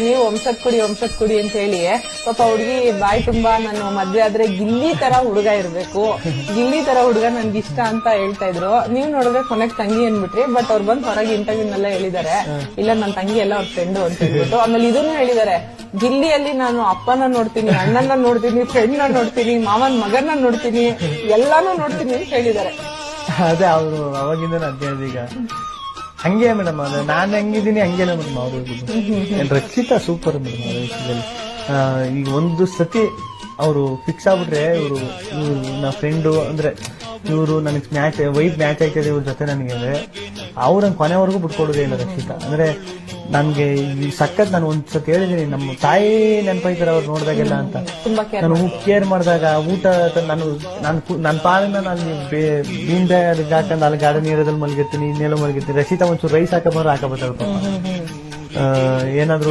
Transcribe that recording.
ನೀವು ವಂಶದ್ ಕುಡಿ ಅಂತ ಹೇಳಿ ಪಾಪ ಹುಡುಗಿ ಬಾಯಿ ತುಂಬಾ ನಾನು ಮದ್ವೆ ಆದ್ರೆ ಗಿಲ್ಲಿ ತರ ಹುಡುಗ ಇರ್ಬೇಕು, ಗಿಲ್ಲಿ ತರ ಹುಡುಗ ನನ್ಗೆ ಇಷ್ಟ ಅಂತ ಹೇಳ್ತಾ ಇದ್ರು. ನೀವ್ ನೋಡಿದ್ರೆ ಕೊನೆಗ್ ತಂಗಿ ಅನ್ಬಿಟ್ರಿ. ಬಟ್ ಅವ್ರು ಬಂದ್ ಹೊರಗೆ ಇಂಟರ್ವ್ಯೂನೆಲ್ಲ ಹೇಳಿದಾರೆ, ಇಲ್ಲ ನನ್ ತಂಗಿ ಎಲ್ಲ ಅವ್ರ ಫ್ರೆಂಡು ಅಂತ ಹೇಳ್ಬಿಟ್ಟು. ಆಮೇಲೆ ಇದನ್ನು ಹೇಳಿದಾರೆ, ಗಿಲ್ಲಿಯಲ್ಲಿ ನಾನು ಅಪ್ಪನ ನೋಡ್ತೀನಿ, ಅಣ್ಣನ ನೋಡ್ತೀನಿ, ಫ್ರೆಂಡ್ ನ ನೋಡ್ತೀನಿ, ಮಾವನ್ ಮಗನ ನೋಡ್ತೀನಿ, ಎಲ್ಲಾನು ನೋಡ್ತೀನಿ ಅಂತ ಹೇಳಿದಾರೆ. ಅದೇ ಅವರು ಅವಾಗಿಂದ ಅದ್ ಹೇಳಿದ. ಈಗ ಹಂಗೆ ಮೇಡಮ್, ಅದೇ ನಾನ್ ಹೆಂಗಿದ್ದೀನಿ ಹಂಗೇನೆ ಮೇಡಮ್ ಅವ್ರು. ರಕ್ಷಿತಾ ಸೂಪರ್ ಮೇಡಮ್ ಅವ್ರ ವಿಷಯದಲ್ಲಿ. ಈಗ ಒಂದು ಸತಿ ಅವರು ಫಿಕ್ಸ್ ಆಗ್ಬಿಟ್ರೆ ಇವರು ನನ್ನ ಫ್ರೆಂಡು ಅಂದ್ರೆ ಇವರು ನನಗೆ ವೈಫ್ ಮ್ಯಾಚ್ ಆಯ್ತದೆ ಇವ್ರ ಜೊತೆ ನನಗೆ ಅಂದ್ರೆ ಅವ್ರಂಗ್ ಕೊನೆವರೆಗೂ ಬಿಟ್ಕೊಡೋದೇ ಇಲ್ಲ ರಕ್ಷಿತಾ. ಅಂದ್ರೆ ನನ್ಗೆ ಈ ಸಖತ್ ನಾನು ಒಂದ್ಸತಿ ಹೇಳಿದೀನಿ, ನಮ್ಮ ತಾಯಿ ನೆನಪೈತಾರ ಅವ್ರು ನೋಡಿದಾಗೆಲ್ಲ ಅಂತ. ನಾನು ಕೇರ್ ಮಾಡಿದಾಗ ಊಟ ನನ್ನ ಪಾಲನ್ನ ನಾನು ಬೀನ್ ಬ್ಯಾಗ್ ಹಾಕೊಂಡು ಅಲ್ಲಿ ಗಾರ್ಡನ್ ನೀರದಲ್ಲಿ ಮಲಗಿರ್ತೀನಿ, ಇನ್ನೆಲ್ಲ ಮಲಗಿರ್ತೀನಿ. ರಕ್ಷಿತಾ ಒಂಚೂರು ರೈಸ್ ಹಾಕಬಾರ್ದು ಏನಾದ್ರು